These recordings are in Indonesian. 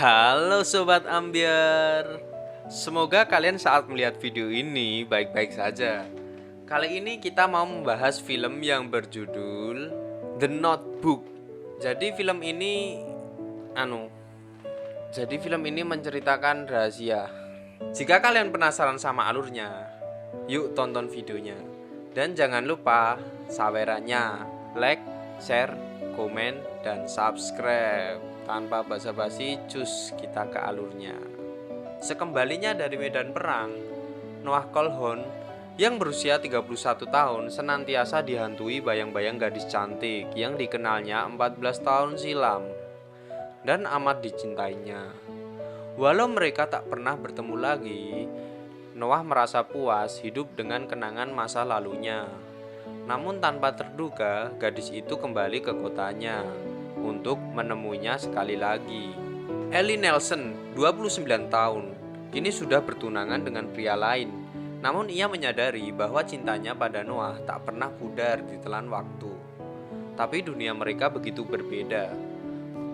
Halo Sobat Ambiar. Semoga kalian saat melihat video ini baik-baik saja. Kali ini kita mau membahas film yang berjudul The Notebook. Jadi film ini menceritakan rahasia. Jika kalian penasaran sama alurnya, yuk tonton videonya. Dan jangan lupa sawerannya, like, share, komen, dan subscribe. Tanpa basa-basi, cus kita ke alurnya. Sekembalinya dari medan perang, Noah Colhoun yang berusia 31 tahun senantiasa dihantui bayang-bayang gadis cantik yang dikenalnya 14 tahun silam dan amat dicintainya. Walau mereka tak pernah bertemu lagi, Noah merasa puas hidup dengan kenangan masa lalunya. Namun tanpa terduga, gadis itu kembali ke kotanya untuk menemuinya sekali lagi. Ellie Nelson, 29 tahun, kini sudah bertunangan dengan pria lain. Namun ia menyadari bahwa cintanya pada Noah tak pernah pudar ditelan waktu. Tapi dunia mereka begitu berbeda.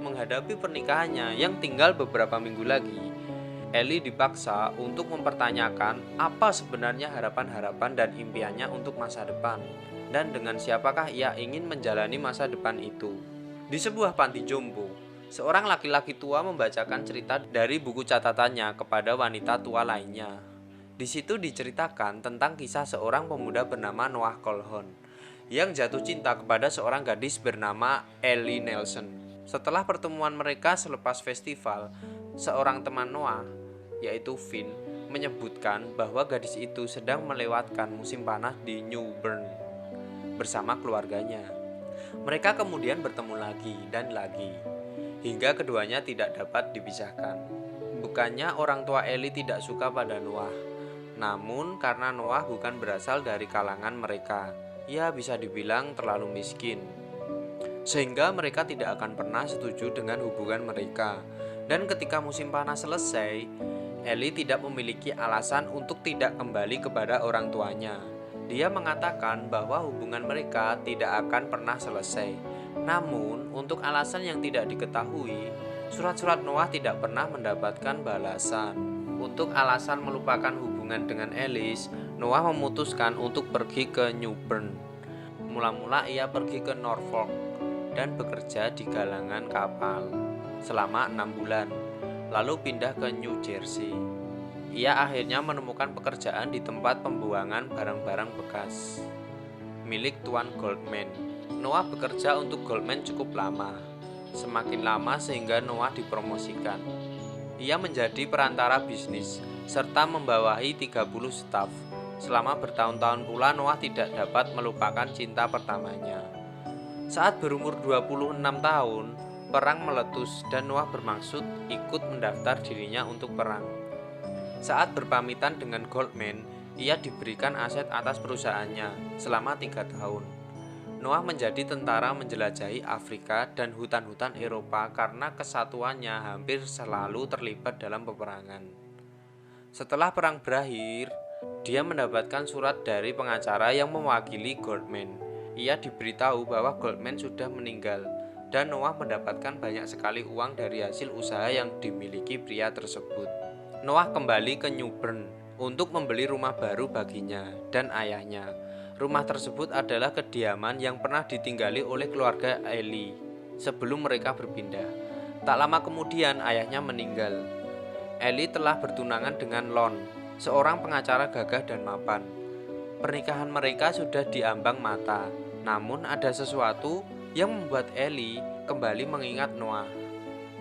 Menghadapi pernikahannya yang tinggal beberapa minggu lagi, Ellie dipaksa untuk mempertanyakan apa sebenarnya harapan-harapan dan impiannya untuk masa depan, dan dengan siapakah ia ingin menjalani masa depan itu. Di sebuah panti jompo, seorang laki-laki tua membacakan cerita dari buku catatannya kepada wanita tua lainnya. Di situ diceritakan tentang kisah seorang pemuda bernama Noah Colhoun yang jatuh cinta kepada seorang gadis bernama Ellie Nelson. Setelah pertemuan mereka selepas festival, seorang teman Noah, yaitu Finn, menyebutkan bahwa gadis itu sedang melewatkan musim panas di New Bern bersama keluarganya. Mereka kemudian bertemu lagi dan lagi, hingga keduanya tidak dapat dipisahkan. Bukannya orang tua Ellie tidak suka pada Noah, namun karena Noah bukan berasal dari kalangan mereka, ia bisa dibilang terlalu miskin, sehingga mereka tidak akan pernah setuju dengan hubungan mereka. Dan ketika musim panas selesai, Ellie tidak memiliki alasan untuk tidak kembali kepada orang tuanya. Dia mengatakan bahwa hubungan mereka tidak akan pernah selesai. Namun, untuk alasan yang tidak diketahui, surat-surat Noah tidak pernah mendapatkan balasan. Untuk alasan melupakan hubungan dengan Alice, Noah memutuskan untuk pergi ke New Bern. Mula-mula ia pergi ke Norfolk dan bekerja di galangan kapal selama 6 bulan, lalu pindah ke New Jersey. Ia akhirnya menemukan pekerjaan di tempat pembuangan barang-barang bekas milik Tuan Goldman. Noah bekerja untuk Goldman cukup lama, semakin lama sehingga Noah dipromosikan. Ia menjadi perantara bisnis serta membawahi 30 staf. Selama bertahun-tahun pula Noah tidak dapat melupakan cinta pertamanya. Saat berumur 26 tahun, perang meletus dan Noah bermaksud ikut mendaftar dirinya untuk perang. Saat berpamitan dengan Goldman, ia diberikan aset atas perusahaannya selama 3 tahun. Noah menjadi tentara menjelajahi Afrika dan hutan-hutan Eropa karena kesatuannya hampir selalu terlibat dalam peperangan. Setelah perang berakhir, dia mendapatkan surat dari pengacara yang mewakili Goldman. Ia diberitahu bahwa Goldman sudah meninggal dan Noah mendapatkan banyak sekali uang dari hasil usaha yang dimiliki pria tersebut. Noah kembali ke New Bern untuk membeli rumah baru baginya dan ayahnya. Rumah tersebut adalah kediaman yang pernah ditinggali oleh keluarga Ellie sebelum mereka berpindah. Tak lama kemudian ayahnya meninggal. Ellie telah bertunangan dengan Lon, seorang pengacara gagah dan mapan. Pernikahan mereka sudah diambang mata, namun ada sesuatu yang membuat Ellie kembali mengingat Noah,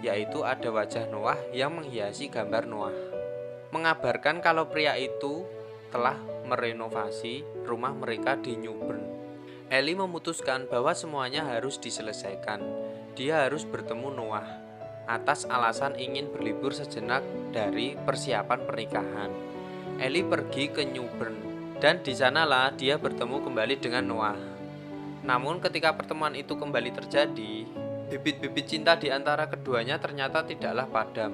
yaitu ada wajah Noah yang menghiasi gambar Noah, mengabarkan kalau pria itu telah merenovasi rumah mereka di New Bern. Ellie memutuskan bahwa semuanya harus diselesaikan. Dia harus bertemu Noah atas alasan ingin berlibur sejenak dari persiapan pernikahan. Ellie pergi ke New Bern dan di sanalah dia bertemu kembali dengan Noah. Namun ketika pertemuan itu kembali terjadi, bibit-bibit cinta di antara keduanya ternyata tidaklah padam.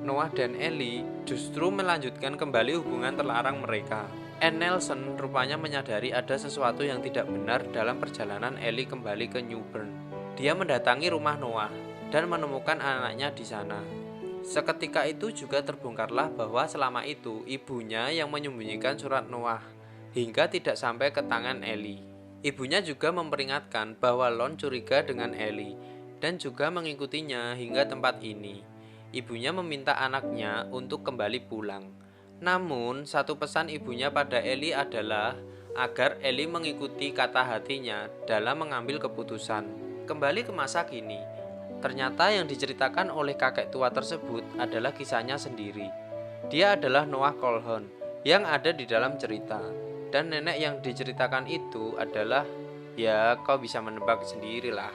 Noah dan Ellie justru melanjutkan kembali hubungan terlarang mereka. Anne Nelson rupanya menyadari ada sesuatu yang tidak benar dalam perjalanan Ellie kembali ke New Bern. Dia mendatangi rumah Noah dan menemukan anaknya di sana. Seketika itu juga terbongkarlah bahwa selama itu ibunya yang menyembunyikan surat Noah hingga tidak sampai ke tangan Eli. Ibunya juga memperingatkan bahwa Lon curiga dengan Eli dan juga mengikutinya hingga tempat ini. Ibunya meminta anaknya untuk kembali pulang. Namun, satu pesan ibunya pada Eli adalah agar Eli mengikuti kata hatinya dalam mengambil keputusan. Kembali ke masa kini, ternyata yang diceritakan oleh kakek tua tersebut adalah kisahnya sendiri. Dia adalah Noah Colhon yang ada di dalam cerita. Dan nenek yang diceritakan itu adalah, ya kau bisa menebak sendirilah.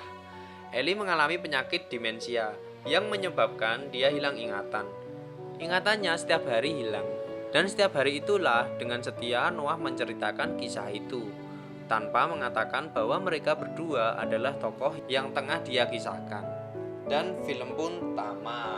Eli mengalami penyakit demensia yang menyebabkan dia hilang ingatan. Ingatannya setiap hari hilang. Dan setiap hari itulah dengan setia Noah menceritakan kisah itu, tanpa mengatakan bahwa mereka berdua adalah tokoh yang tengah dia kisahkan. Dan film pun tamat.